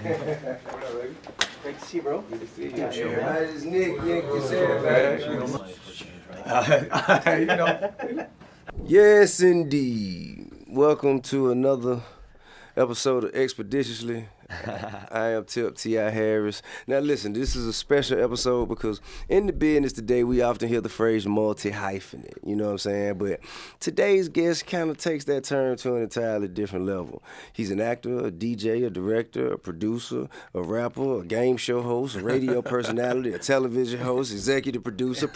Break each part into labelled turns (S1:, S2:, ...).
S1: What up, baby? Great to see you, bro. Good to see you.
S2: Yeah, everybody's Nick. It's everybody.
S1: You know.
S2: Yes, indeed. Welcome to another episode of ExpediTIously. I am Tip T.I. Harris. Now listen, this is a special episode because in the business today we often hear the phrase multi-hyphenate, you know what I'm saying? But today's guest kind of takes that term to an entirely different level. He's an actor, a DJ, a director, a producer, a rapper, a game show host, a radio personality, a television host, executive producer,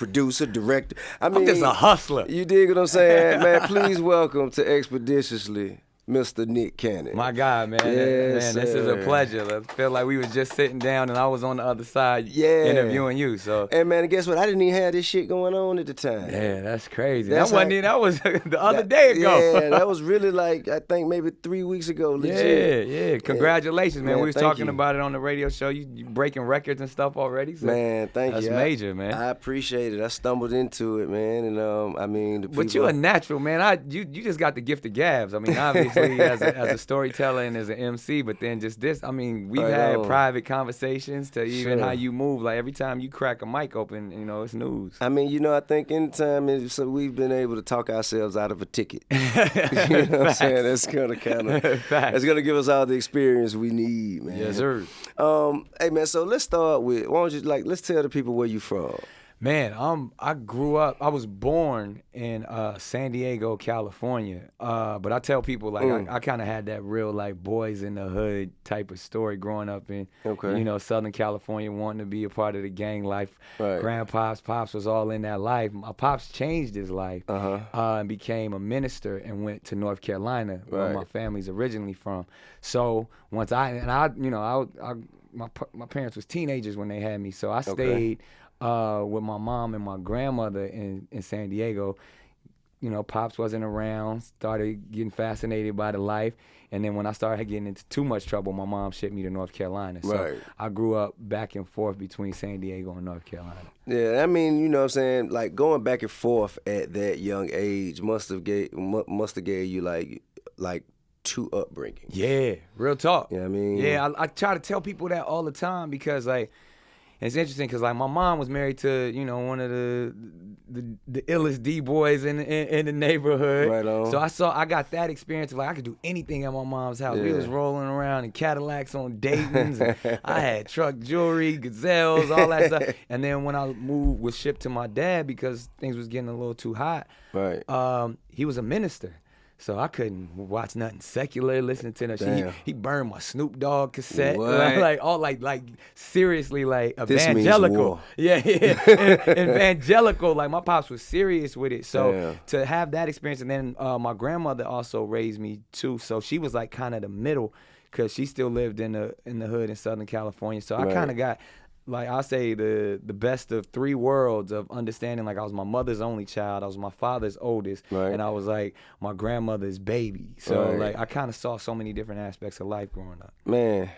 S2: director.
S1: I'm just a hustler.
S2: You dig what I'm saying? Man, please welcome to ExpediTIously, Mr. Nick Cannon.
S1: My God, man.
S2: Yes,
S1: man, this is a pleasure. I feel like we was just sitting down and I was on the other side interviewing you. So.
S2: And man, guess what? I didn't even have this shit going on at the time.
S1: Yeah, that's crazy.
S2: That
S1: was the other day ago.
S2: Yeah, that was really like, I think maybe 3 weeks ago. Legit.
S1: Yeah. Congratulations, man. We was talking
S2: you.
S1: about it on the radio show. You breaking records and stuff already. So
S2: man, thank you.
S1: That's major, man.
S2: I appreciate it. I stumbled into it, man. And I mean, the people.
S1: But you're a natural, man. You just got the gift of gabs. I mean, obviously as a storyteller and as an MC, but then just this. I mean, we've had private conversations to even how you move. Like every time you crack a mic open, you know, it's news.
S2: I mean, I think anytime so we've been able to talk ourselves out of a ticket. You know what I'm saying? That's gonna that's gonna give us all the experience we need, man.
S1: Yes, sir.
S2: Hey man, so let's start with why don't you let's tell the people where you from.
S1: Man, I grew up. I was born in San Diego, California. But I tell people I kind of had that real like boys in the hood type of story growing up in Southern California, wanting to be a part of the gang life.
S2: Right.
S1: Pops was all in that life. My pops changed his life and became a minister and went to North Carolina, where my family's originally from. So once my parents was teenagers when they had me, so I stayed. With my mom and my grandmother in San Diego. You know, Pops wasn't around, started getting fascinated by the life. And then when I started getting into too much trouble, my mom shipped me to North Carolina. So I grew up back and forth between San Diego and North Carolina.
S2: Yeah, I mean, you know what I'm saying? Like going back and forth at that young age must have gave you like two upbringing.
S1: Yeah, real talk.
S2: You know what I mean?
S1: Yeah, I try to tell people that all the time because like, it's interesting because like my mom was married to one of the illest D-boys in the neighborhood.
S2: Right on.
S1: So I got that experience of like I could do anything at my mom's house.
S2: Yeah.
S1: We was rolling around in Cadillacs on Dayton's. And I had truck jewelry, gazelles, all that stuff. And then when I was shipped to my dad because things was getting a little too hot.
S2: Right.
S1: He was a minister. So I couldn't watch nothing secular, listen to no. He burned my Snoop Dogg cassette, like seriously, like evangelical. Yeah, evangelical. Like my pops was serious with it. So to have that experience, and then my grandmother also raised me too. So she was like kind of the middle, because she still lived in the hood in Southern California. So I kind of got. Like I say, the best of three worlds of understanding. Like I was my mother's only child, I was my father's oldest, and I was like my grandmother's baby. So like I kind of saw so many different aspects of life growing up.
S2: Man,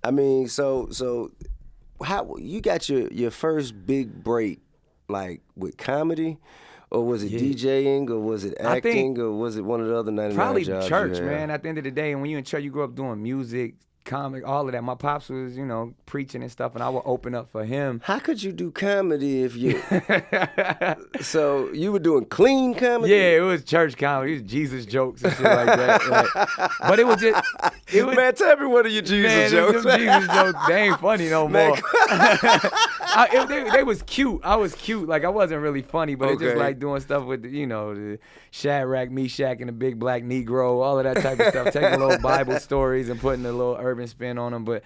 S2: I mean, so how you got your first big break, like with comedy? Or was it DJing, or was it acting, or was it one of the other 99
S1: probably
S2: jobs
S1: church, man. At the end of the day, and when you in church, you grew up doing music, comic, all of that. My pops was, preaching and stuff, and I would open up for him.
S2: How could you do comedy if you... So you were doing clean comedy?
S1: Yeah, it was church comedy. It was Jesus jokes and shit like that. But it was just...
S2: Man, tell me one of your Jesus jokes.
S1: Them Jesus jokes, they ain't funny no more. They was cute. I was cute. Like, I wasn't really funny, but it's just like doing stuff with, the Shadrach, Meshach, and the big black Negro, all of that type of stuff. Taking little Bible stories and putting a little urban spin on them. But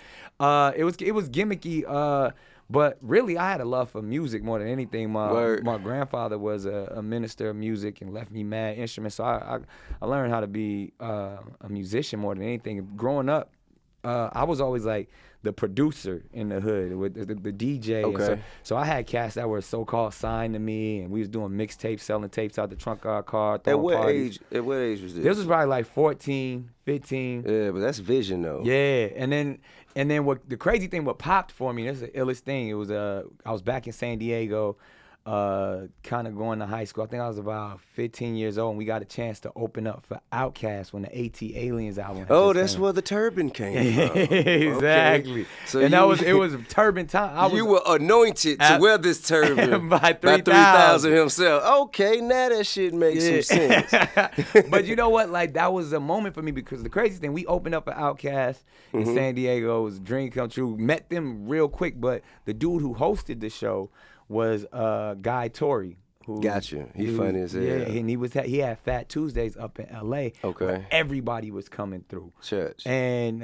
S1: it was gimmicky. But really, I had a love for music more than anything. My grandfather was a minister of music and left me mad instruments. So I learned how to be a musician more than anything. Growing up, I was always like the producer in the hood with the DJ.
S2: Okay.
S1: So I had cats that were so-called signed to me, and we was doing mixtapes, selling tapes out the trunk of our car.
S2: At what age was this?
S1: This was probably like 14, 15.
S2: Yeah, but that's vision though.
S1: Yeah, and then what the crazy thing what popped for me, this is the illest thing. It was I was back in San Diego. kind of going to high school. I think I was about 15 years old, and we got a chance to open up for Outkast when the AT-Aliens album.
S2: That's where the turban came from.
S1: Exactly.
S2: Okay. So
S1: and it was turban time.
S2: You were anointed to wear this turban
S1: by
S2: 3,000 himself. Okay, now that shit makes some sense.
S1: But you know what? Like, that was a moment for me, because the crazy thing, we opened up for Outkast in San Diego. It was a dream come true. Met them real quick, but the dude who hosted the show was Guy Torrey.
S2: Gotcha. He funny as hell.
S1: Yeah, and he had Fat Tuesdays up in L.A.
S2: Okay.
S1: Where everybody was coming through.
S2: Church.
S1: And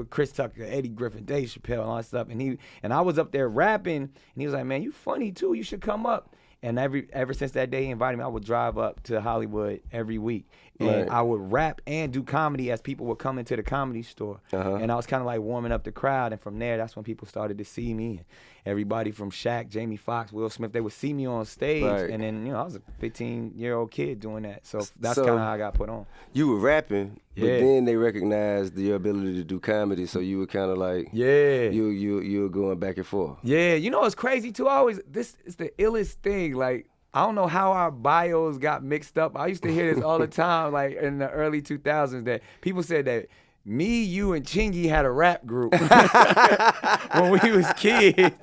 S1: Chris Tucker, Eddie Griffin, Dave Chappelle, and all that stuff. And I was up there rapping, and he was like, "Man, you funny too. You should come up." And ever since that day he invited me, I would drive up to Hollywood every week. And I would rap and do comedy as people would come into the comedy store. And I was kind of like warming up the crowd. And from there, that's when people started to see me. Everybody from Shaq, Jamie Foxx, Will Smith, they would see me on stage. Right. And then, I was a 15-year-old kid doing that. So that's kind of how I got put on.
S2: You were rapping, but then they recognized your ability to do comedy. So you were kind of like, you were going back and forth.
S1: Yeah, it's crazy too. This is the illest thing. Like, I don't know how our bios got mixed up. I used to hear this all the time, like in the early 2000s, that people said that me, you, and Chingy had a rap group when we was kids.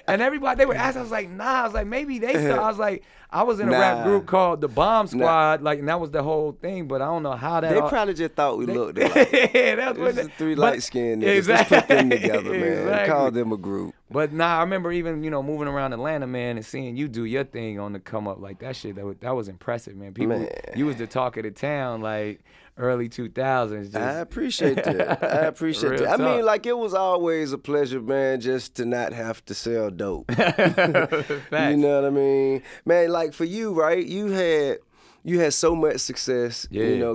S1: And everybody, they would ask, I was like, nah. I was like, maybe they started. I was like, I was in a rap group called The Bomb Squad, like, and that was the whole thing, but I don't know how that.
S2: They probably just thought we looked alike.
S1: That's what
S2: the three light-skinned niggas. Exactly. Let's put them together, man.
S1: Exactly.
S2: Call them a group.
S1: But I remember even, moving around Atlanta, man, and seeing you do your thing on the come up, like that shit, that was impressive, man. You was the talk of the town, like, early 2000s.
S2: I appreciate that. I mean, like, it was always a pleasure, man, just to not have to sell dope. You know what I mean? Man, like, for you, right, you had so much success,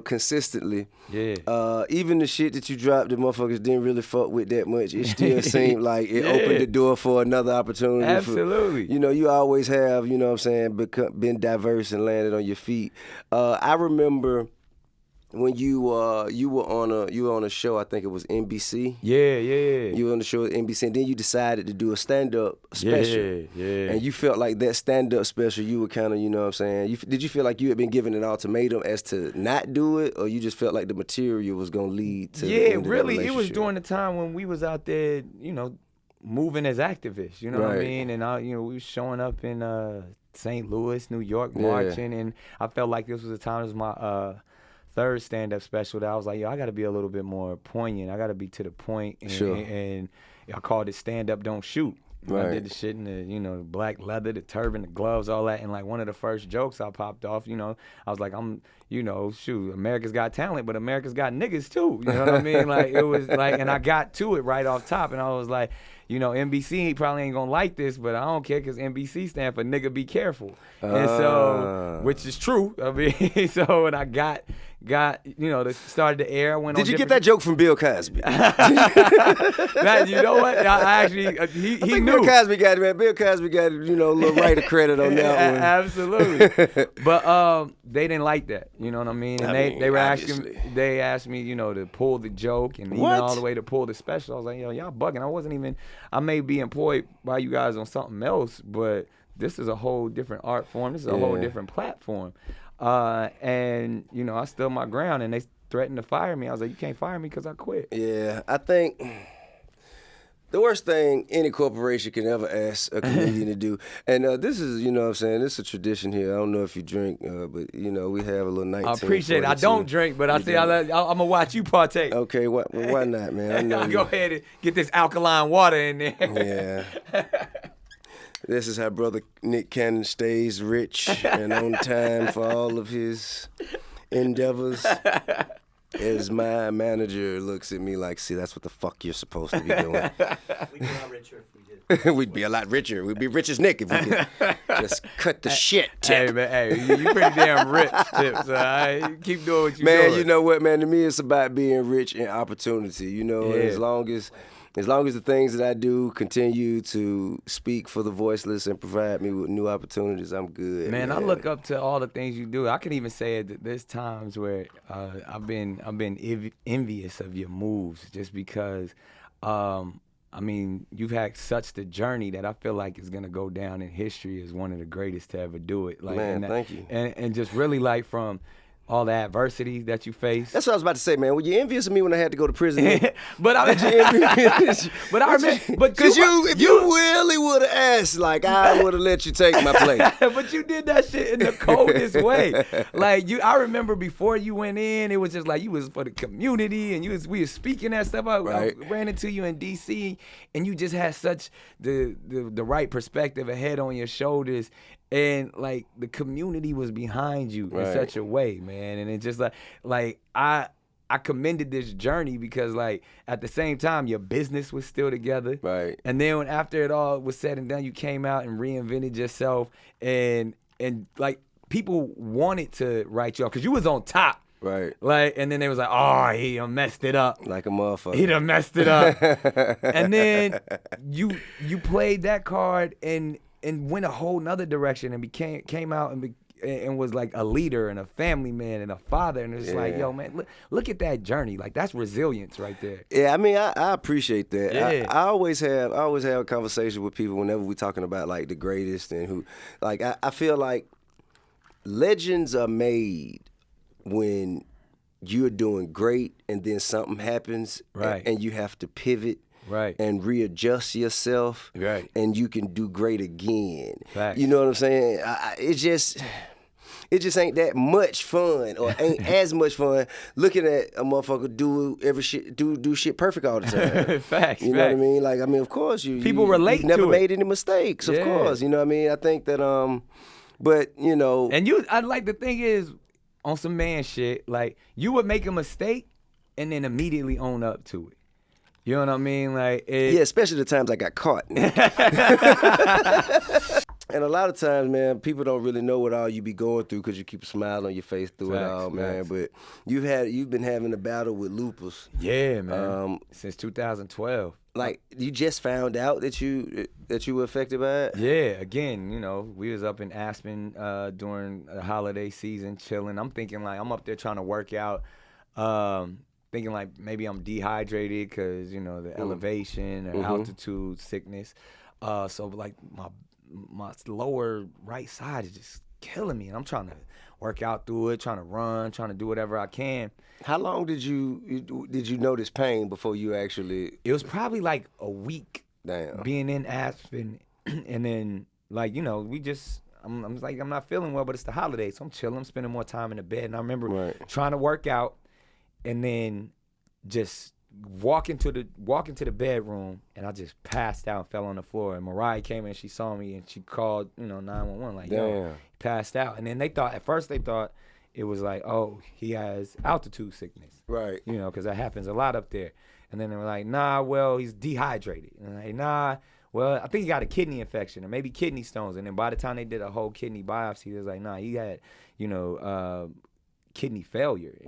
S2: consistently. Yeah. Even the shit that you dropped that motherfuckers didn't really fuck with that much, it still seemed like it opened the door for another opportunity.
S1: Absolutely.
S2: You always have, been diverse and landed on your feet. I remember when you were on a show, I think it was NBC.
S1: Yeah.
S2: You were on the show at NBC, and then you decided to do a stand-up special. Yeah. And you felt like that stand-up special, you were kind of, did you feel like you had been given an ultimatum as to not do it, or you just felt like the material was going to lead to the end of
S1: really,
S2: the
S1: it was during the time when we was out there, moving as activists, you know what I mean? And, we was showing up in St. Louis, New York, marching, and I felt like this was the time, it was my third stand-up special, that I was like, I got to be a little bit more poignant. I got to be to the point. And I called it Stand Up, Don't Shoot. Right. I did the shit in the, the black leather, the turban, the gloves, all that. And like one of the first jokes I popped off, I was like, America's got talent, but America's got niggas too. You know what I mean? Like, it was like, and I got to it right off top, and I was like, NBC probably ain't gonna like this, but I don't care, because NBC stand for nigga be careful. And so, which is true. I mean, so when I got started the air.
S2: Did you get that joke from Bill Cosby?
S1: Now, you know what? I actually, he knew.
S2: Bill Cosby got it, man. Bill Cosby got, a little writer credit on that one.
S1: Absolutely. But they didn't like that. You know what I mean? And they were asking, they asked me, to pull the joke, and even all the way to pull the special. I was like, y'all bugging. I may be employed by you guys on something else, but this is a whole different art form. This is a whole different platform. And, I stood my ground, and they threatened to fire me. I was like, you can't fire me because I quit.
S2: Yeah, I think the worst thing any corporation can ever ask a comedian to do, and this is, this is a tradition here. I don't know if you drink, but, we have a little 19.
S1: I appreciate it. I don't drink, but I'm going to watch you partake.
S2: Okay, why not, man?
S1: I'll go ahead and get this alkaline water in there.
S2: Yeah. This is how Brother Nick Cannon stays rich and on time for all of his endeavors. As my manager looks at me like, see, that's what the fuck you're supposed to be doing.
S3: We'd be a lot richer if we did.
S2: We'd be a lot richer. We'd be rich as Nick if we could just cut the shit, Tip.
S1: Hey, man, you pretty damn rich, Tip. So keep doing what you're doing.
S2: Man, you know what, man? To me, it's about being rich in opportunity. As long as the things that I do continue to speak for the voiceless and provide me with new opportunities, I'm good.
S1: Man, I look up to all the things you do. I can even say that there's times where I've been envious of your moves, just because I mean, you've had such the journey that I feel like is gonna go down in history as one of the greatest to ever do it. Like,
S2: man, thank you.
S1: And just really like from all the adversity that you face.
S2: That's what I was about to say, man. Were you envious of me when I had to go to prison?
S1: But I remember,
S2: because if you really would have asked, like, I would have let you take my place.
S1: But you did that shit in the coldest way. Like I remember before you went in, it was just like you was for the community, and we was speaking that stuff. I ran into you in DC, and you just had such the right perspective, a head on your shoulders. And like the community was behind you in such a way, man. And it just like I commended this journey because like at the same time your business was still together.
S2: Right.
S1: And then after it all was said and done, you came out and reinvented yourself, and like people wanted to write you off because you was on top.
S2: Right.
S1: Like, and then they was like, oh, he done messed it up.
S2: Like a motherfucker.
S1: He done messed it up. And then you played that card and went a whole nother direction and came out and was like a leader and a family man and a father, and it's like, yo, man, look at that journey. Like that's resilience right there.
S2: Yeah, I mean, I appreciate that.
S1: Yeah.
S2: I always have a conversation with people whenever we're talking about like the greatest and who, like I feel like legends are made when you're doing great and then something happens, and you have to pivot.
S1: Right.
S2: And readjust yourself.
S1: Right.
S2: And you can do great again.
S1: Facts.
S2: You know what I'm saying? It just ain't that much fun, or ain't as much fun looking at a motherfucker do shit perfect all the time.
S1: Facts.
S2: You know what I mean? Like, I mean, of course
S1: people relate
S2: you've never
S1: to
S2: made any mistakes, of course. You know what I mean? I think that but you know.
S1: And I like the thing is on some man shit, like you would make a mistake and then immediately own up to it. You know what I mean? Like
S2: yeah, especially the times I got caught. And a lot of times, man, people don't really know what all you be going through because you keep a smile on your face through it all, man. But you've been having a battle with lupus.
S1: Yeah, man. Since 2012.
S2: Like you just found out that you were affected by it?
S1: Yeah, again, you know, we was up in Aspen during the holiday season, chilling. I'm thinking like I'm up there trying to work out. Thinking like maybe I'm dehydrated because, you know, the elevation or altitude sickness. So like my lower right side is just killing me, and I'm trying to work out through it, trying to run, trying to do whatever I can.
S2: How long did you notice pain before you actually?
S1: It was probably like a week.
S2: Damn.
S1: Being in Aspen, and then like, you know, I'm like, I'm not feeling well, but it's the holidays, so I'm chilling. I'm spending more time in the bed, and I remember trying to work out. And then just walk into the bedroom, and I just passed out and fell on the floor. And Mariah came in, she saw me, and she called, 911, like, yo, he passed out. And then at first they thought it was like, oh, he has altitude sickness.
S2: Right.
S1: You know, because that happens a lot up there. And then they were like, nah, well, he's dehydrated. And I'm like, nah, well, I think he got a kidney infection or maybe kidney stones. And then by the time they did a whole kidney biopsy, it was like, nah, he had, kidney failure.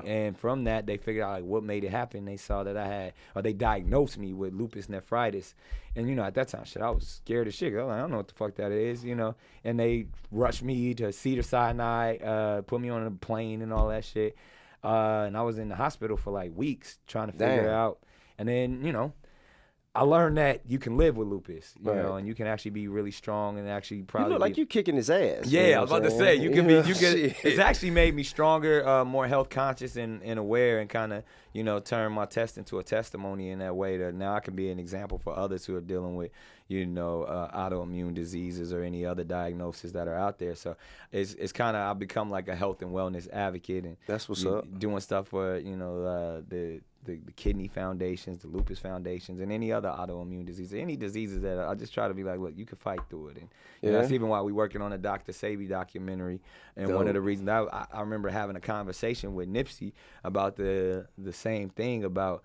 S1: And from that, they figured out like what made it happen. They saw that they diagnosed me with lupus nephritis. And, at that time, I was scared as shit. I was like, I don't know what the fuck that is, And they rushed me to Cedars-Sinai, put me on a plane and all that shit. And I was in the hospital for like weeks trying to figure it out. And then, I learned that you can live with lupus, you know, and you can actually be really strong and actually probably.
S2: You look like you kicking his ass.
S1: Yeah, I was about to say it's actually made me stronger, more health conscious and aware, and kind of turn my test into a testimony in that way that now I can be an example for others who are dealing with autoimmune diseases or any other diagnoses that are out there. So it's kind of I've become like a health and wellness advocate, and
S2: that's what's up.
S1: Doing stuff for the kidney foundations, the lupus foundations, and any other autoimmune disease, any diseases that I just try to be like, look, you can fight through it. And that's even why we're working on a Dr. Sebi documentary. And one of the reasons I remember having a conversation with Nipsey about the same thing about,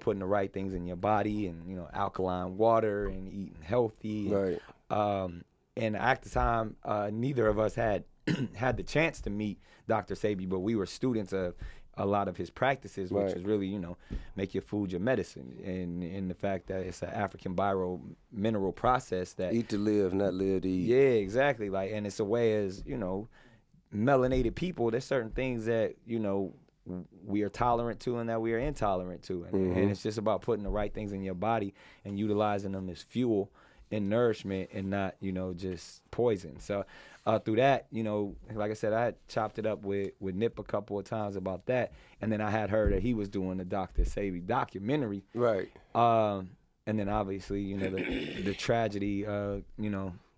S1: putting the right things in your body and, alkaline water and eating healthy.
S2: Right.
S1: And at the time, neither of us had had the chance to meet Dr. Sebi, but we were students of a lot of his practices, which is really, make your food your medicine, and the fact that it's an African mineral process that
S2: eat to live, not live to eat.
S1: Yeah, exactly. Like, and it's a way as melanated people. There's certain things that we are tolerant to and that we are intolerant to. And it's just about putting the right things in your body and utilizing them as fuel and nourishment and not, just poison. So through that, like I said, I had chopped it up with Nip a couple of times about that. And then I had heard that he was doing the Dr. Sebi documentary.
S2: Right.
S1: And then obviously, the tragedy of,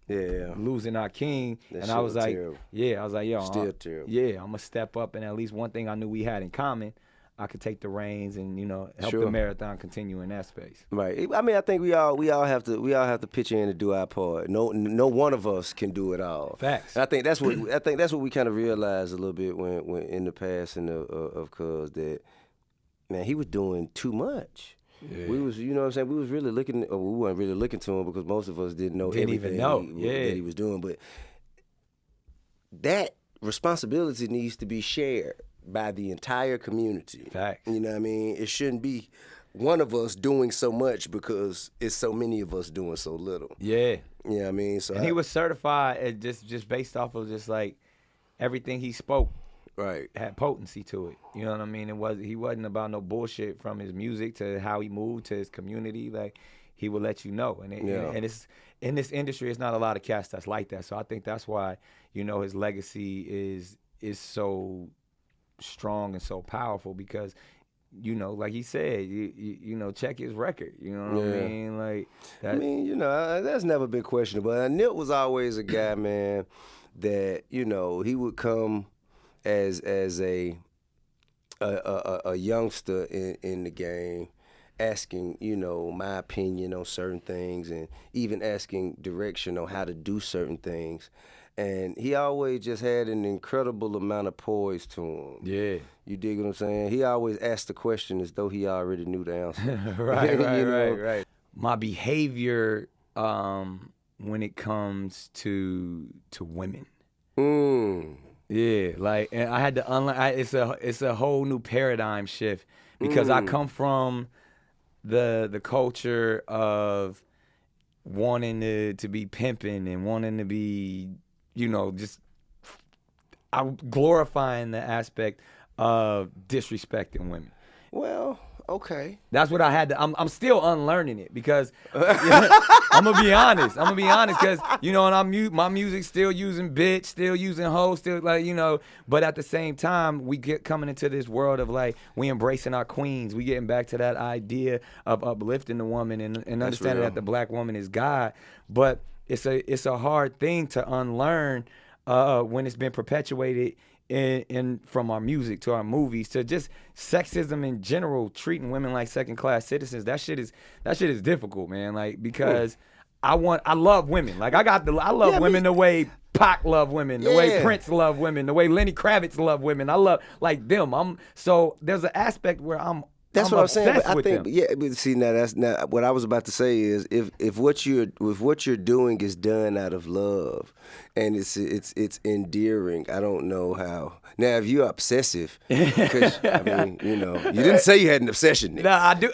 S1: losing our king.
S2: That
S1: I was like,
S2: terrible.
S1: I was like, yo,
S2: still terrible.
S1: Yeah, I'm gonna step up, and at least one thing I knew we had in common, I could take the reins and help the marathon continue in that space.
S2: Right. I mean, I think we all have to pitch in and do our part. No one of us can do it all.
S1: Facts.
S2: And I think that's what we kind of realized a little bit when in the passing of Cuz, that man, he was doing too much. Yeah. We was, we was really looking, or we weren't really looking to him because most of us didn't everything that he was doing. But that responsibility needs to be shared by the entire community.
S1: Facts.
S2: You know what I mean? It shouldn't be one of us doing so much because it's so many of us doing so little.
S1: Yeah.
S2: You know what I mean? So
S1: he was certified just based off of just like everything he spoke.
S2: Right.
S1: Had potency to it. You know what I mean? He wasn't about no bullshit from his music to how he moved to his community. Like, he would let you know. And it's in this industry, it's not a lot of cats that's like that. So I think that's why, his legacy is so strong and so powerful because, like he said, you check his record. You know what I mean? Like that.
S2: I mean, that's never been questionable. And Nip was always a guy, man, that, he would come as a youngster in the game, asking, my opinion on certain things and even asking direction on how to do certain things. And he always just had an incredible amount of poise to him.
S1: Yeah.
S2: You dig what I'm saying? He always asked the question as though he already knew the answer.
S1: Right. My behavior when it comes to women. Yeah, like, and I had to unlearn. It's a whole new paradigm shift because I come from the culture of wanting to be pimping and wanting to be, just glorifying the aspect of disrespecting women.
S2: Well, okay.
S1: That's what I had to. I'm still unlearning it because I'm gonna be honest. Because and my music still using bitch, still using hoe, still But at the same time, we get coming into this world of like we embracing our queens. We getting back to that idea of uplifting the woman and understanding that the black woman is God. But it's a hard thing to unlearn when it's been perpetuated. In from our music to our movies to just sexism in general, treating women like second-class citizens. That shit is difficult, man. Like, because I love women. Like, I love women the way Pac love women, the way Prince love women, the way Lenny Kravitz love women. I love like them. So there's an aspect where
S2: That's what I'm saying. But I think,
S1: them.
S2: But see, that's not what I was about to say. Is if what you're doing is done out of love, and it's endearing. I don't know how. Now, if you're obsessive, because I mean, you didn't say you had an obsession.
S1: No, I do.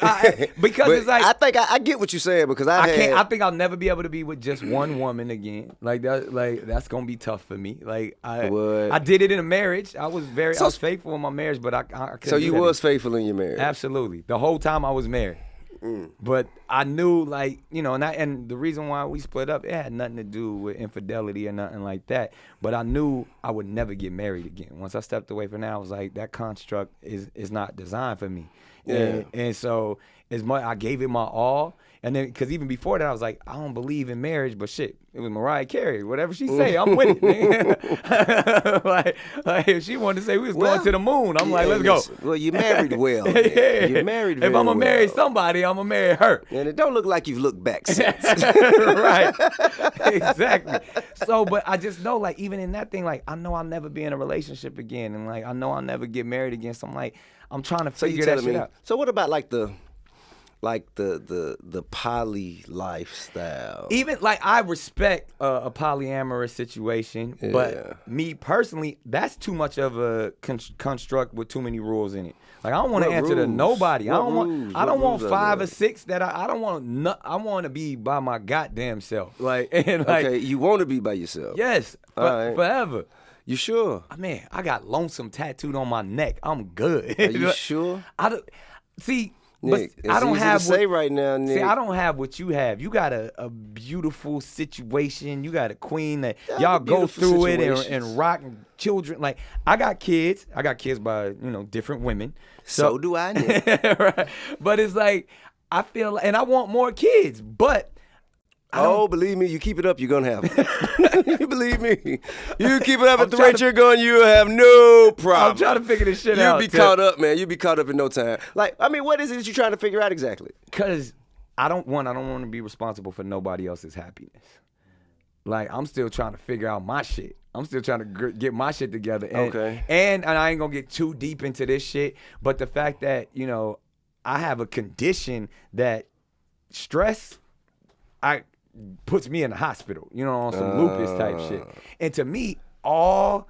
S1: Because it's like
S2: I think I get what you're saying because
S1: I think I'll never be able to be with just one woman again. Like that. Like that's gonna be tough for me. Like I did it in a marriage. I was faithful in my marriage, but I couldn't.
S2: So you was faithful in your marriage.
S1: Absolutely. The whole time I was married. But I knew, like, and the reason why we split up, it had nothing to do with infidelity or nothing like that. But I knew I would never get married again. Once I stepped away from that, I was like, that construct is not designed for me.
S2: Yeah.
S1: And so as much I gave it my all. And then, because even before that, I was like, I don't believe in marriage, but shit, it was Mariah Carey. Whatever she say, I'm with it. like if she wanted to say we was going to the moon, I'm like, let's go.
S2: Well, you married well.
S1: Yeah.
S2: You married very
S1: If I'm going to marry
S2: well.
S1: somebody, I'm going to marry her.
S2: And it don't look like you've looked back since.
S1: Right. Exactly. So, but I just know, like, even in that thing, like, I know I'll never be in a relationship again. And, like, I know I'll never get married again. So I'm like, I'm trying to figure that shit out.
S2: So what about, like, the poly lifestyle?
S1: Even like I respect a polyamorous situation, but me personally, that's too much of a construct with too many rules in it. Like I don't want to answer to nobody. I don't want 5 or 6 that I don't want. I want to be by my goddamn self. Like and like
S2: okay, you want to be by yourself.
S1: yes,
S2: right.
S1: forever.
S2: You sure?
S1: Man, I got lonesome tattooed on my neck. I'm good.
S2: Are you sure?
S1: See,
S2: Nick,
S1: but I don't have
S2: to say right now, Nick.
S1: See, I don't have what you have. You got a beautiful situation. You got a queen that y'all go through it and rock children. Like, I got kids. I got kids by, different women.
S2: So do I, Nick.
S1: Right? But it's like, I feel, and I want more kids, but
S2: believe me, you keep it up, you're going to have them. You believe me. You keep it up at the rate you're going, you'll have no problem.
S1: I'm trying to figure this shit out.
S2: You'll be caught up, man. You'll be caught up in no time. Like, what is it that you're trying to figure out exactly?
S1: Because I don't want to be responsible for nobody else's happiness. Like, I'm still trying to figure out my shit. I'm still trying to get my shit together. And I ain't going to get too deep into this shit, but the fact that, I have a condition that stress, puts me in the hospital, on some lupus type shit. And to me, all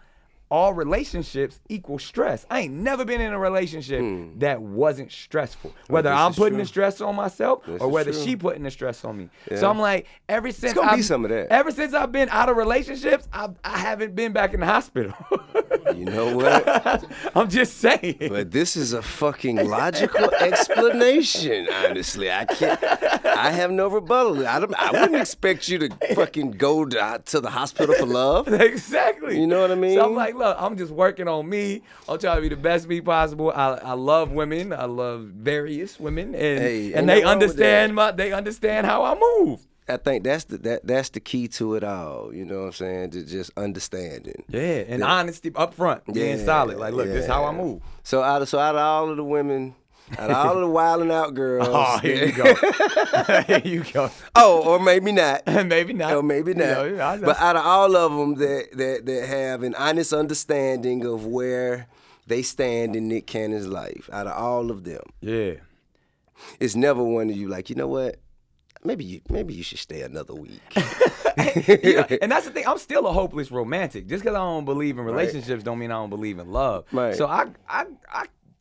S1: relationships equal stress. I ain't never been in a relationship that wasn't stressful. Whether I'm putting the stress on myself or whether she putting the stress on me. Yeah. So I'm like, ever since I've been out of relationships, I haven't been back in the hospital.
S2: You know what?
S1: I'm just saying.
S2: But this is a fucking logical explanation, honestly. I have no rebuttal. I wouldn't expect you to fucking go to the hospital for love.
S1: Exactly.
S2: You know what I mean?
S1: So I'm like, look, I'm just working on me. I'm trying to be the best me possible. I love women. I love various women. And they understand they understand how I move.
S2: I think that's the key to it all. You know what I'm saying? Just understanding.
S1: Yeah, and honesty up front, being solid. Like, look, this is how I move.
S2: So out of all of the women, out of all of the wilding out girls.
S1: Oh, here you go. Here you go.
S2: Oh, or maybe not.
S1: Maybe not.
S2: Or maybe not. But out of all of them that have an honest understanding of where they stand in Nick Cannon's life, out of all of them.
S1: Yeah.
S2: It's never one of you like, you know what? Maybe you should stay another week.
S1: And that's the thing. I'm still a hopeless romantic. Just because I don't believe in relationships don't mean I don't believe in love.
S2: Right.
S1: So I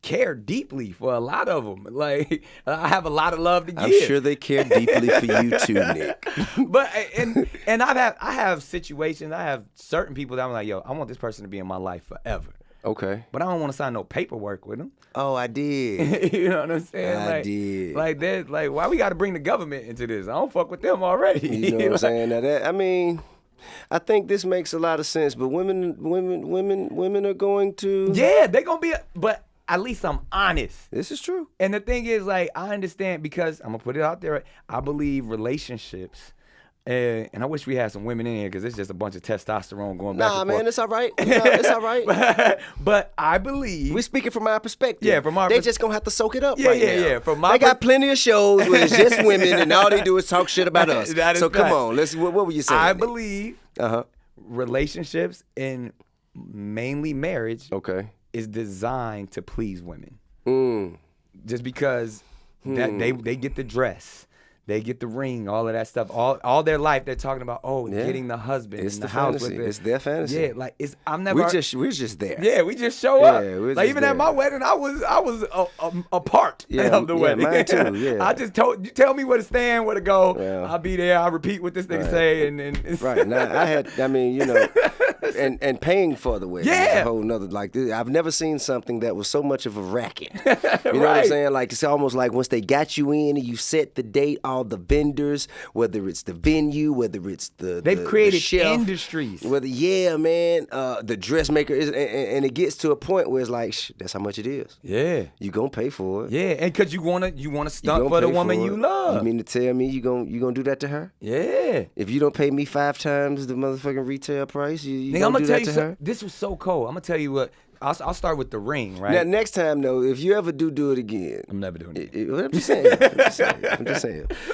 S1: care deeply for a lot of them. Like, I have a lot of love to give.
S2: I'm sure they care deeply for you too, Nick.
S1: But and I have situations. I have certain people that I'm like, yo, I want this person to be in my life forever.
S2: Okay.
S1: But I don't want to sign no paperwork with them.
S2: Oh, I did.
S1: You know what I'm saying?
S2: I did.
S1: Like, why we got to bring the government into this? I don't fuck with them already.
S2: You know what I'm saying? Now I think this makes a lot of sense. But women are going to.
S1: Yeah, they're gonna be. But at least I'm honest.
S2: This is true.
S1: And the thing is, like, I understand because I'm gonna put it out there. I believe relationships. And I wish we had some women in here because it's just a bunch of testosterone going back and forth.
S2: Nah, man, it's all right. It's all right.
S1: But I believe...
S2: We're speaking from our perspective.
S1: Yeah, from our
S2: They just going to have to soak it up now.
S1: Yeah.
S2: They got plenty of shows where it's just women and all they do is talk shit about us. So come on, what were you saying?
S1: I believe relationships and mainly marriage is designed to please women. Just because that they get the dress. They get the ring, all of that stuff. All their life, they're talking about, getting the husband in the house with it.
S2: It's their fantasy.
S1: Yeah, like I'm never.
S2: We're just there.
S1: Yeah, we just show up.
S2: Like
S1: even at my wedding, I was a part of the wedding.
S2: Mine too. Yeah.
S1: I just told you, tell me where to stand, where to go. Yeah. I'll be there. I'll repeat what this nigga say, and
S2: right now and paying for the wedding is a whole nother, like, I've never seen something that was so much of a racket. You know what I'm saying? Like, it's almost like once they got you in and you set the date, all the vendors, whether it's the venue, whether it's
S1: they've created
S2: the chef,
S1: industries.
S2: The dressmaker is, and it gets to a point where it's like, that's how much it is.
S1: Yeah,
S2: you gonna pay for it.
S1: Yeah, and because you wanna stunt for the woman you love.
S2: You mean to tell me you gonna do that to her?
S1: Yeah.
S2: If you don't pay me 5 times the motherfucking retail price, you
S1: I'm
S2: gonna do that to her?
S1: This was so cold. I'm gonna tell you what. I'll start with the ring, right?
S2: Now, next time, though, if you ever do it again.
S1: I'm never doing it.
S2: I'm just saying.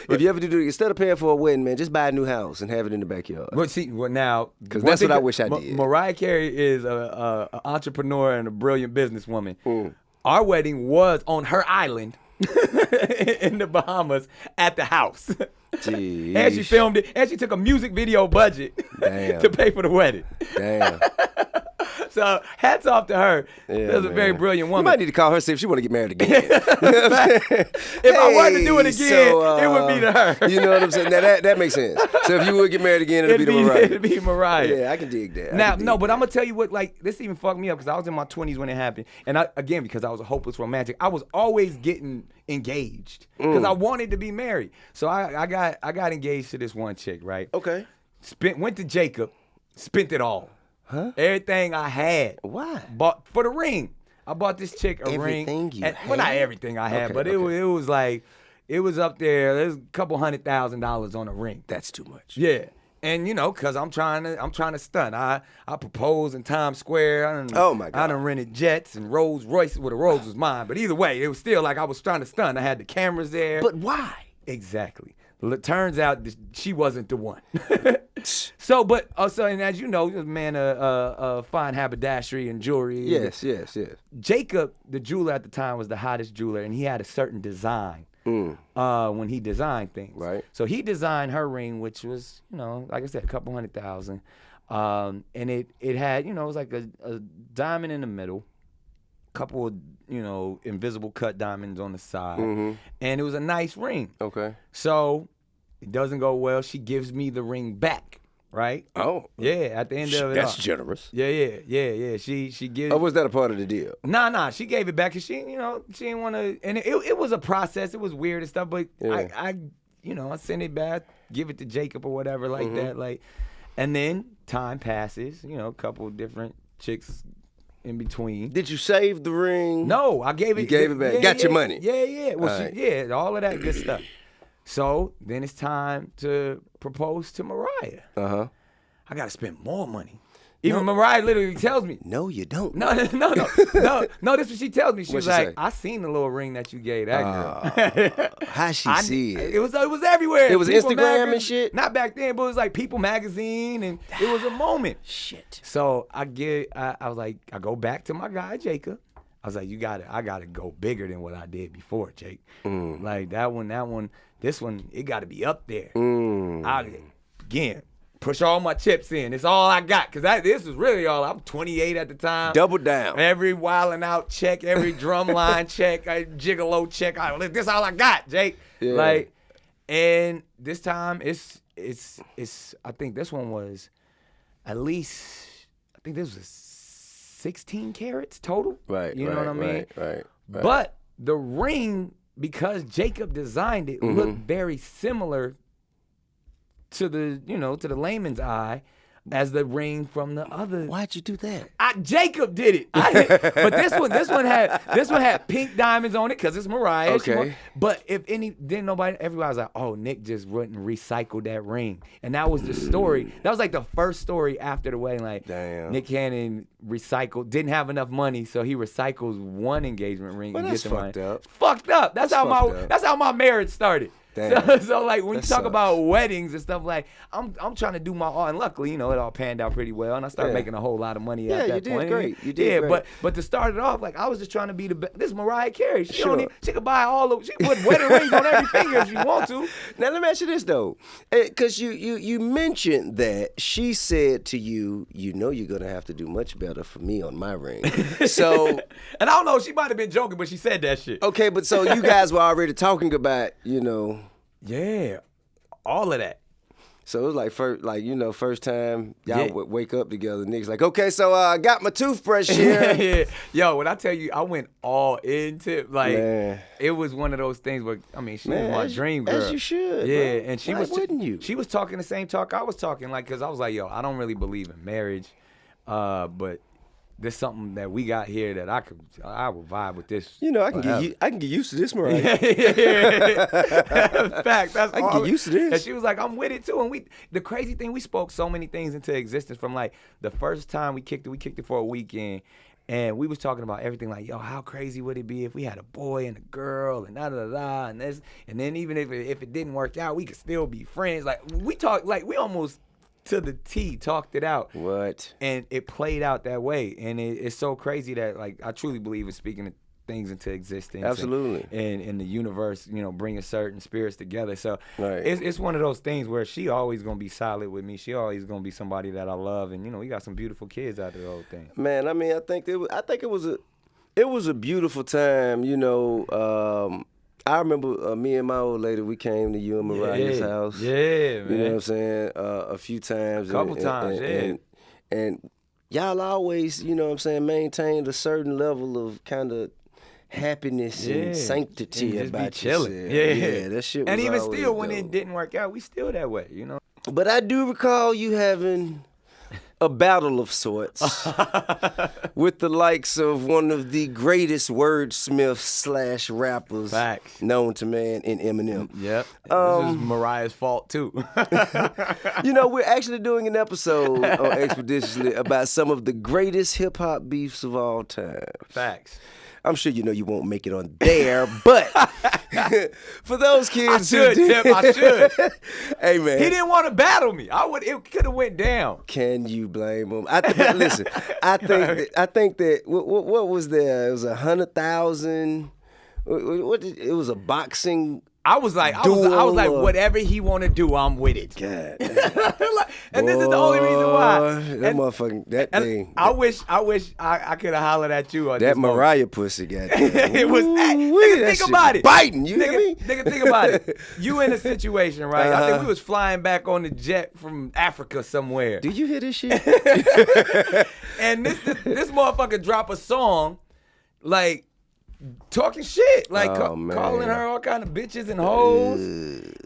S2: If you ever do it, instead of paying for a wedding, man, just buy a new house and have it in the backyard.
S1: Now.
S2: Because that's what I wish I did.
S1: Mariah Carey is an entrepreneur and a brilliant businesswoman. Our wedding was on her island in the Bahamas at the house.
S2: Jeez.
S1: And she filmed it. And she took a music video budget to pay for the wedding.
S2: Damn.
S1: So hats off to her.
S2: Yeah,
S1: That's a very brilliant woman.
S2: You might need to call her, see if she want to get married again.
S1: If I wanted to do it again, it would be to her.
S2: You know what I'm saying? Now that makes sense. So if you would get married again, it'd be to Mariah.
S1: It'd be Mariah.
S2: Yeah, I can dig that.
S1: But I'm gonna tell you what, like, this even fucked me up because I was in my 20s when it happened, and again because I was a hopeless romantic, I was always getting engaged because I wanted to be married. So I got engaged to this one chick, right?
S2: Okay.
S1: Went to Jacob, spent it all.
S2: Huh?
S1: Everything I had.
S2: Why?
S1: Bought for the ring. I bought this chick a ring.
S2: Everything you had?
S1: Well, not everything I had, but it was like, it was up there. There's a couple $100,000 on a ring.
S2: That's too much.
S1: Yeah. And cause I'm trying to stunt. I proposed in Times Square.
S2: Oh my God.
S1: I done rented jets and Rolls Royce. Well, the Rolls was mine, but either way, it was still like I was trying to stunt. I had the cameras there.
S2: But why?
S1: Exactly. Well, it turns out she wasn't the one. So and as you know, this man fine haberdashery and jewelry.
S2: Yes.
S1: Jacob, the jeweler at the time, was the hottest jeweler, and he had a certain design when he designed things.
S2: Right.
S1: So he designed her ring, which was, like I said, a couple $100,000, and it had, it was like a diamond in the middle, couple of, invisible cut diamonds on the side, and it was a nice ring.
S2: Okay.
S1: So it doesn't go well. She gives me the ring back, right?
S2: Oh.
S1: Yeah, at the end of it.
S2: That's generous.
S1: Yeah. She gives.
S2: Oh, was that a part of the deal?
S1: Nah. She gave it back because she didn't want to. And it was a process. It was weird and stuff. But
S2: yeah.
S1: I send it back, give it to Jacob or whatever like that. Like, and then time passes. A couple of different chicks in between.
S2: Did you save the ring?
S1: No, I gave it.
S2: You gave it back.
S1: Yeah,
S2: Got your money.
S1: Yeah. Well, all of that good stuff. So then it's time to propose to Mariah. I got to spend more money. Even Mariah literally tells me.
S2: No, you don't.
S1: No. This is what she tells me. She was like,
S2: say?
S1: I seen the little ring that you gave that girl.
S2: How she see it?
S1: It was everywhere.
S2: It was
S1: People
S2: Instagram and shit?
S1: Not back then, but it was like People Magazine, and it was a moment.
S2: Shit.
S1: So I was like, I go back to my guy, Jacob. I was like, I got to go bigger than what I did before, Jake. Like that one, this one, it got to be up there. Again, push all my chips in. It's all I got. Because this is really all. I'm 28 at the time.
S2: Double down.
S1: Every wilding out check, every drum line check, gigolo check. This is all I got, Jake.
S2: Yeah.
S1: Like, and this time it's I think this one was at least, I think this was 16 carats total.
S2: Right.
S1: You know what I mean?
S2: Right.
S1: But the ring, because Jacob designed it, looked very similar to the, to the layman's eye as the ring from the other.
S2: Why'd you do that?
S1: Jacob did it. But this one had pink diamonds on it because it's Mariah.
S2: Okay.
S1: But everybody was like, oh, Nick just went and recycled that ring. And that was the story. That was like the first story after the wedding. Like,
S2: damn.
S1: Nick Cannon didn't have enough money, so he recycles one engagement ring and gets the money. Fucked up. That's how my marriage started. So like when you talk about weddings and stuff, like I'm trying to do my art, and luckily it all panned out pretty well, and I started making a whole lot of money at that point.
S2: You did great.
S1: But to start it off, like I was just trying to be the best. This is Mariah Carey. She could buy she can put wedding rings on every finger if she want to.
S2: Now let me ask you this though, because you mentioned that she said to you, you're gonna have to do much better for me on my ring. So
S1: and I don't know, she might have been joking, but she said that shit.
S2: Okay, but so you guys were already talking about,
S1: Yeah, all of that.
S2: So it was like first time y'all would wake up together. Nick's like, okay, so I got my toothbrush here.
S1: Yeah. Yo, when I tell you, I went all into it was one of those things where she was my dream girl.
S2: As you should.
S1: Yeah,
S2: bro.
S1: and
S2: Why wouldn't you?
S1: She was talking the same talk I was talking, like, because I was like, yo, I don't really believe in marriage, but there's something that we got here that I will vibe with this.
S2: I can get used to this, Mariah.
S1: Fact, I
S2: can get used to this.
S1: And she was like, I'm with it too. And the crazy thing, we spoke so many things into existence from like the first time we kicked it for a weekend. And we was talking about everything like, yo, how crazy would it be if we had a boy and a girl and da-da-da-da and this. And then even if it didn't work out, we could still be friends. Like we talked, like we almost to the T talked it out.
S2: What?
S1: And it played out that way. And it's so crazy that like I truly believe in speaking things into existence.
S2: Absolutely.
S1: And the universe, bringing certain spirits together. So
S2: right.
S1: it's one of those things where she always gonna be solid with me. She always gonna be somebody that I love, and we got some beautiful kids out of the whole thing.
S2: Man, I mean, I think it was a beautiful time. I remember me and my old lady, we came to you and Mariah's house.
S1: Yeah, man.
S2: You know what I'm saying? A few times.
S1: A couple times,
S2: And y'all always, maintained a certain level of kind of happiness and sanctity
S1: and
S2: about
S1: chilling.
S2: Yeah, that shit was
S1: and even
S2: always
S1: still, when
S2: dope.
S1: it didn't work out, we still that way,
S2: But I do recall you having a battle of sorts with the likes of one of the greatest wordsmiths / rappers
S1: Facts.
S2: known to man in Eminem.
S1: Yep. This is Mariah's fault too.
S2: We're actually doing an episode on Expeditiously about some of the greatest hip hop beefs of all time.
S1: Facts.
S2: I'm sure you won't make it on there, but for those kids
S1: I should.
S2: Hey man,
S1: he didn't want to battle me. It could have went down.
S2: Can you blame him? Listen, I think that what was there? It was 100,000. It was a boxing.
S1: I was like, whatever he want to do, I'm with it.
S2: God.
S1: And this is the only reason why.
S2: That thing.
S1: I wish I could have hollered at you on
S2: that
S1: this
S2: Mariah pussy got
S1: it was. Nigga, think about it.
S2: Biting, you hear me?
S1: Nigga, think about it. You in a situation, right? I think we was flying back on the jet from Africa somewhere.
S2: Do you hear this shit?
S1: And this motherfucker drop a song, like, talking shit, like calling her all kind of bitches and hoes.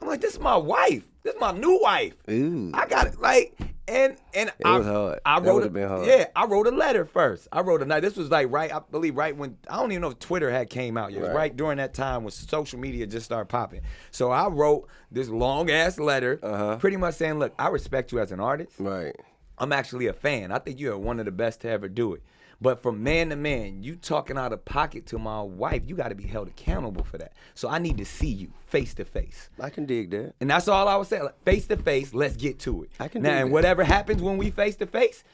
S1: I'm like, this is my wife. This is my new wife. I got it. Like, and
S2: it was hard. That would have been hard.
S1: Yeah, I wrote a letter first. This was like right when, I don't even know if Twitter had came out yet. It was right during that time when social media just started popping. So I wrote this long ass letter, pretty much saying, look, I respect you as an artist.
S2: Right.
S1: I'm actually a fan. I think you're one of the best to ever do it. But from man to man, you talking out of pocket to my wife, you got to be held accountable for that. So I need to see you face to face.
S2: I can dig that.
S1: And that's all I was saying. Like, face to face, let's get to it.
S2: I can
S1: dig
S2: that.
S1: And whatever happens when we face to face,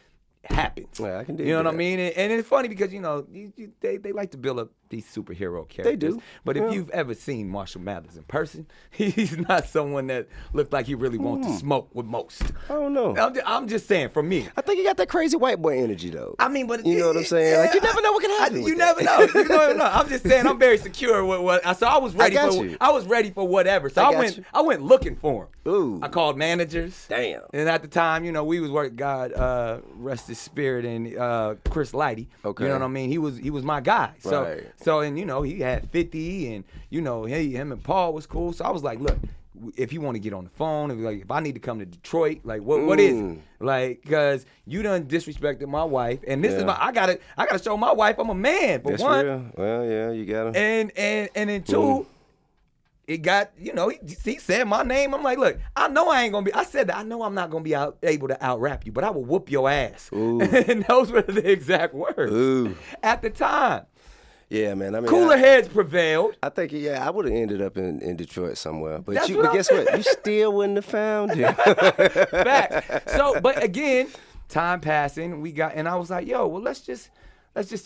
S1: happens.
S2: Yeah, I can dig
S1: You know
S2: that.
S1: what I mean? And it's funny because, they like to build up these superhero characters.
S2: They do.
S1: But if you've ever seen Marshall Mathers in person, he's not someone that looked like he really wants to smoke with most.
S2: I don't know.
S1: I'm just saying, for me.
S2: I think he got that crazy white boy energy, though.
S1: I mean, but
S2: you know what I'm saying?
S1: Yeah,
S2: like, you never know what can happen.
S1: You never know. You never know. I'm just saying, I'm very secure with what. So I was ready I was ready for whatever. So I went looking for him.
S2: Ooh.
S1: I called managers.
S2: Damn.
S1: And at the time, we was working. God rest his spirit, and Chris Lighty.
S2: Okay.
S1: You know what I mean? He was my guy. So
S2: right.
S1: And he had 50, and him and Paul was cool. So I was like, look, if you want to get on the phone, if I need to come to Detroit, like what is it? Like, cause you done disrespected my wife, and this is I gotta show my wife I'm a man. For
S2: That's
S1: one,
S2: real. Well, yeah, you gotta.
S1: And then two, it got he said my name. I'm like, look, I know I ain't gonna be. I said that I know I'm not gonna be able to out rap you, but I will whoop your ass. And those were the exact words at the time.
S2: Yeah, man. I mean,
S1: cooler heads prevailed.
S2: I think, I would have ended up in Detroit somewhere. But
S1: That's
S2: guess what? You still wouldn't have found him.
S1: Fact. So, but again, time passing, and I was like, yo, well, let's just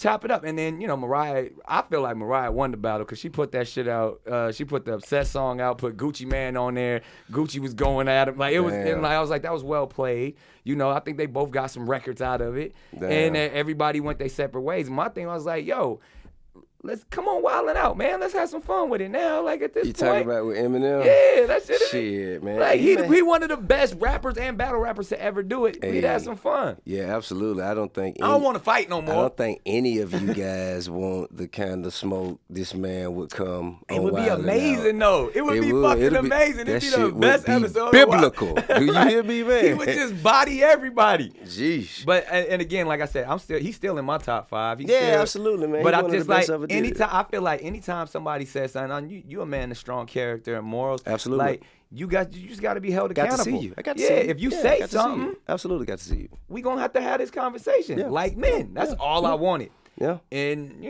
S1: chop it up. And then, Mariah, I feel like Mariah won the battle because she put that shit out. She put the Obsessed song out, put Gucci Man on there. Gucci was going at him. Like, it was, and I was like, that was well played. I think they both got some records out of it.
S2: Damn.
S1: And everybody went their separate ways. My thing, I was like, yo, let's come on wilding out, man. Let's have some fun with it now. Like at this point.
S2: You talking about with Eminem?
S1: Yeah, that
S2: shit, man.
S1: Like he one of the best rappers and battle rappers to ever do it. We'd have some fun.
S2: Yeah, absolutely. I don't want
S1: to fight no more.
S2: I don't think any of you guys want the kind of smoke this man would come.
S1: It would be amazing though. It would be fucking amazing. It'd be the best episode.
S2: Biblical. Do you hear me, man?
S1: He would just body everybody.
S2: Jeez.
S1: But and again, like I said, he's still in my top 5.
S2: Absolutely, man.
S1: But I'm just like I feel like anytime somebody says something, you a man of strong character and morals.
S2: Absolutely.
S1: Like you just got to be held accountable.
S2: Got to see you. I got to see you.
S1: If you say something,
S2: absolutely got to see you.
S1: We gonna have to have this conversation like men. That's all I wanted.
S2: Yeah.
S1: And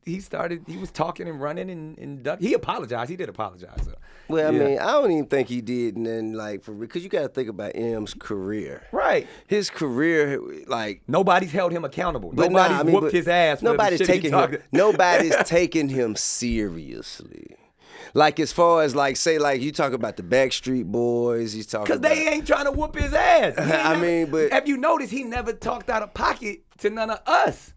S1: he was talking and running and duck. He apologized. He did apologize. So.
S2: Well, I mean, I don't even think he did, and then like because you got to think about M's career.
S1: Right.
S2: His career, like
S1: nobody's held him accountable. Nobody's whooped his ass.
S2: Nobody's taking him seriously. Like as far as like say like you talk about the Backstreet Boys, he's talking
S1: because they ain't trying to whoop his ass.
S2: But
S1: have you noticed he never talked out of pocket to none of us?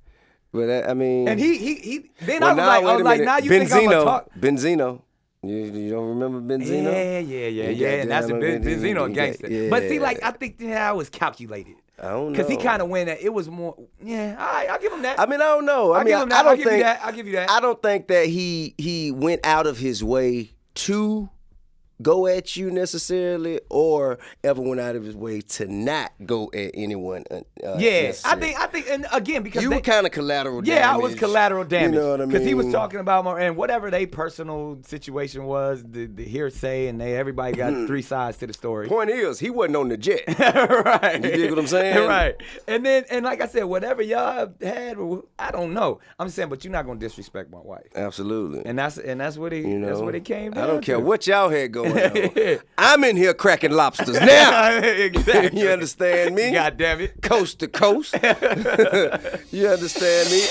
S2: But I mean,
S1: and he then I was like, now you think I'm gonna talk?
S2: Benzino. You don't remember Benzino?
S1: Yeah. And that's a Benzino gangster. Yeah. But see, like I think that was calculated.
S2: I don't know.
S1: Because he kind of went at it was more. Yeah, all right, I'll give him that.
S2: I mean, I don't know.
S1: I'll give him that. I'll give you that.
S2: I don't think that he went out of his way to go at you necessarily, or ever went out of his way to not go at anyone.
S1: I think, and again, because
S2: you were kind of collateral damage.
S1: Yeah, I was collateral damage.
S2: You know what I mean?
S1: Because he was talking about and whatever their personal situation was, the hearsay, and everybody got three sides to the story.
S2: Point is, he wasn't on the jet.
S1: Right.
S2: You dig what I'm saying?
S1: Right. And then, like I said, whatever y'all had, I don't know. I'm just saying, but you're not gonna disrespect my wife.
S2: Absolutely.
S1: And that's what that's what it came down to.
S2: I don't care what y'all had going. I'm in here cracking lobsters now.
S1: Exactly.
S2: You understand me?
S1: God damn it.
S2: Coast to coast. You understand me?